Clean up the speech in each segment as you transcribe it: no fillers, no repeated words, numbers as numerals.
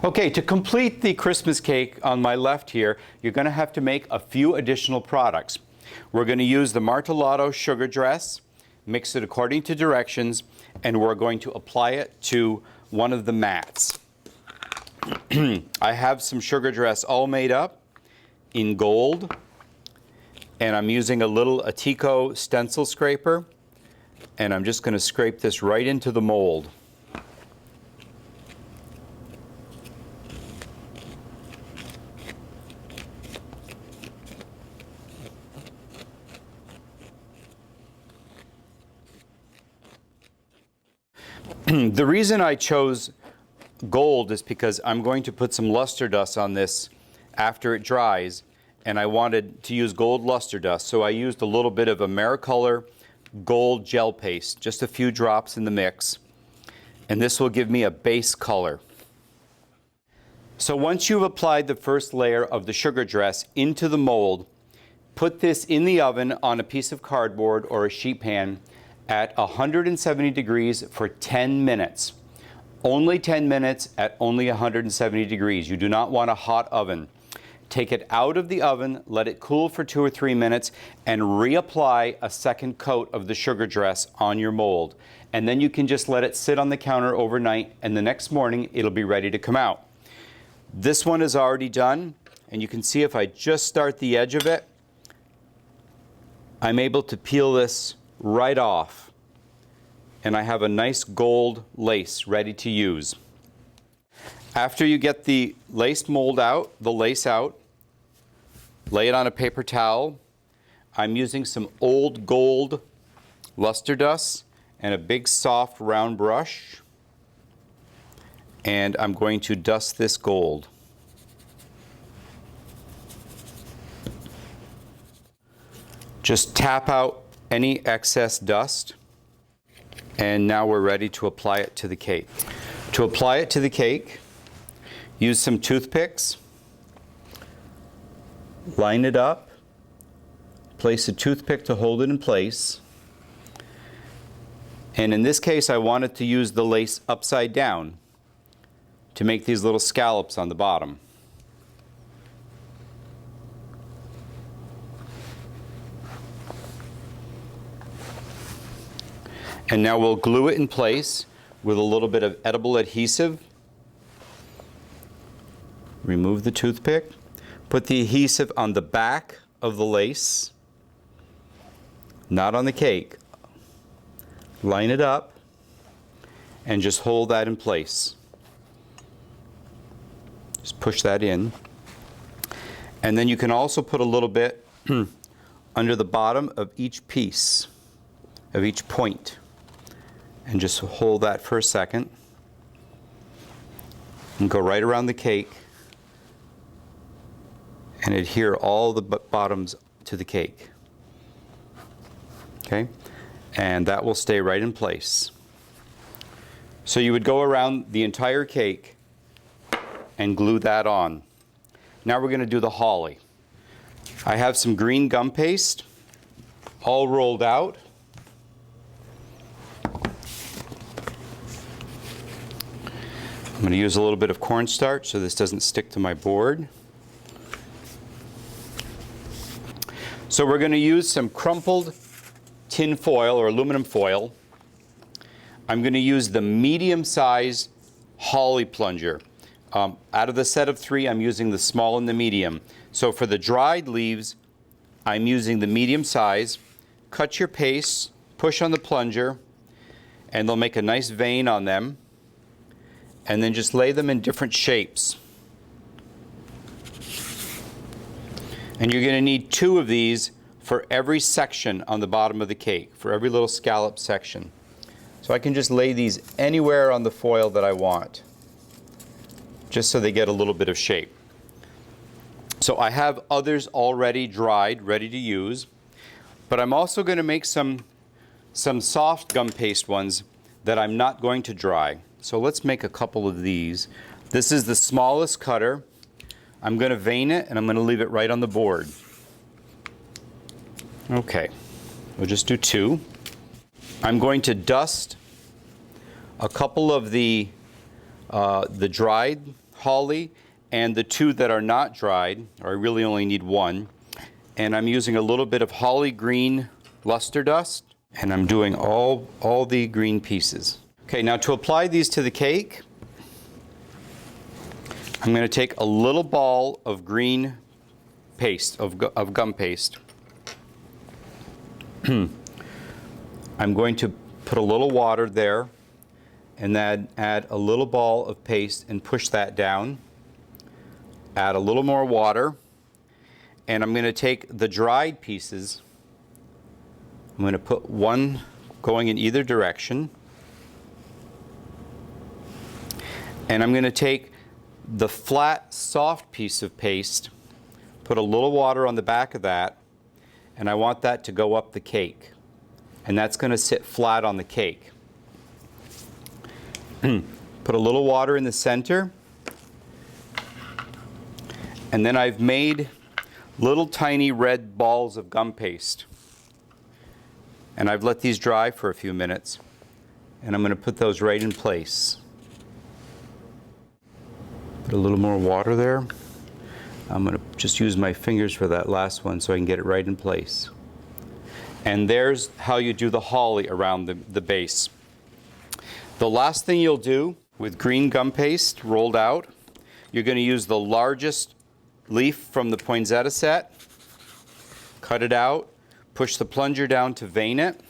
Okay, to complete the Christmas cake on my left here, you're going to have to make a few additional products. We're going to use the Martellotto sugar dress, mix it according to directions, and we're going to apply it to one of the mats. I have some sugar dress all made up in gold, and I'm using a little Tetreault stencil scraper, and I'm just going to scrape this right into the mold. The reason I chose gold is because I'm going to put some luster dust on this after it dries, and I wanted to use gold luster dust, so I used a little bit of Americolor gold gel paste, just a few drops in the mix, and this will give me a base color. So once you've applied the first layer of the sugar dress into the mold, put this in the oven on a piece of cardboard or a sheet pan at 170 degrees for 10 minutes. Only 10 minutes at only 170 degrees. You do not want a hot oven. Take it out of the oven, let it cool for 2 or 3 minutes, and reapply a second coat of the sugar dress on your mold. And then you can just let it sit on the counter overnight, and the next morning it'll be ready to come out. This one is already done, and you can see if I just start the edge of it, I'm able to peel this right off, and I have a nice gold lace ready to use. After you get the lace mold out, the lace out, lay it on a paper towel. I'm using some old gold luster dust and a big soft round brush, and I'm going to dust this gold. Just tap out any excess dust, and now we're ready to apply it to the cake. To apply it to the cake, use some toothpicks, line it up, place a toothpick to hold it in place, and in this case I wanted to use the lace upside down to make these little scallops on the bottom. And now we'll glue it in place with a little bit of edible adhesive. Remove the toothpick. Put the adhesive on the back of the lace, not on the cake. Line it up and just hold that in place. Just push that in. And then you can also put a little bit under the bottom of each piece, of each point. And just hold that for a second and go right around the cake and adhere all the bottoms to the cake. Okay? And that will stay right in place. So you would go around the entire cake and glue that on. Now we're going to do the holly. I have some green gum paste all rolled out. I'm going to use a little bit of cornstarch so this doesn't stick to my board. So we're going to use some crumpled tin foil or aluminum foil. I'm going to use the medium-sized holly plunger. Out of the set of 3, I'm using the small and the medium. So for the dried leaves, I'm using the medium size. Cut your paste, push on the plunger, and they'll make a nice vein on them. And then just lay them in different shapes. And you're going to need 2 of these for every section on the bottom of the cake, for every little scallop section. So I can just lay these anywhere on the foil that I want, just so they get a little bit of shape. So I have others already dried, ready to use, but I'm also going to make some soft gum paste ones that I'm not going to dry. So let's make a couple of these. This is the smallest cutter. I'm going to vein it and I'm going to leave it right on the board. Okay, we'll just do 2. I'm going to dust a couple of the dried holly and the two that are not dried, or I really only need one. And I'm using a little bit of holly green luster dust, and I'm doing all the green pieces. Okay, now to apply these to the cake, I'm going to take a little ball of green paste, of gum paste. I'm going to put a little water there, and then add a little ball of paste and push that down. Add a little more water, and I'm going to take the dried pieces. I'm going to put one going in either direction, and I'm going to take the flat, soft piece of paste, put a little water on the back of that, and I want that to go up the cake, and that's going to sit flat on the cake. Put a little water in the center, and then I've made little tiny red balls of gum paste, and I've let these dry for a few minutes, and I'm going to put those right in place. Put a little more water there. I'm going to just use my fingers for that last one so I can get it right in place. And there's how you do the holly around the base. The last thing you'll do with green gum paste rolled out, you're going to use the largest leaf from the poinsettia set, cut it out, push the plunger down to vein it,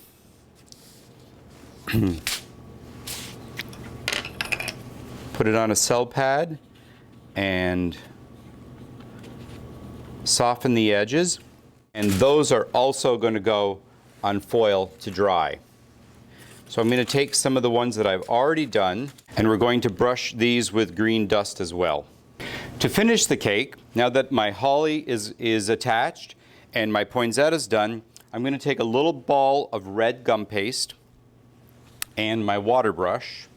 put it on a cell pad, and soften the edges. And those are also going to go on foil to dry. So I'm going to take some of the ones that I've already done, and we're going to brush these with green dust as well. To finish the cake, now that my holly is attached and my poinsettia's done, I'm going to take a little ball of red gum paste and my water brush,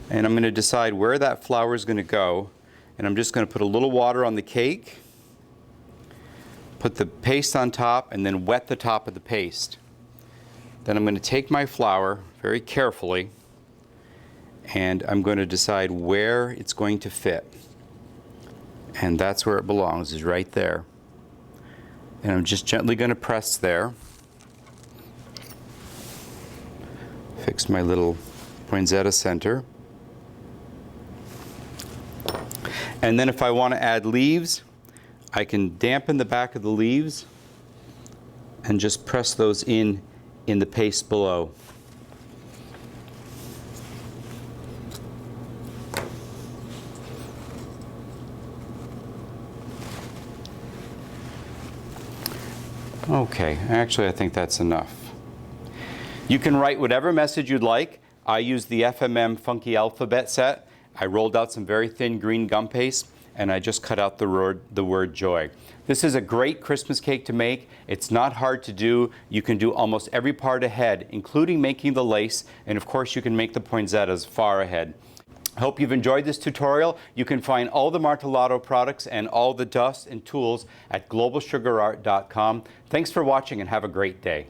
and I'm going to decide where that flower is going to go, and I'm just going to put a little water on the cake, put the paste on top, and then wet the top of the paste. Then I'm going to take my flower very carefully, and I'm going to decide where it's going to fit. And that's where it belongs, is right there. And I'm just gently going to press there. Fix my little poinsettia center. And then if I want to add leaves, I can dampen the back of the leaves and just press those in the paste below. Okay, actually I think that's enough. You can write whatever message you'd like. I used the FMM Funky Alphabet set. I rolled out some very thin green gum paste, and I just cut out the word joy. This is a great Christmas cake to make. It's not hard to do. You can do almost every part ahead, including making the lace, and of course you can make the poinsettias far ahead. I hope you've enjoyed this tutorial. You can find all the Martelato products and all the dust and tools at globalsugarart.com. Thanks for watching and have a great day.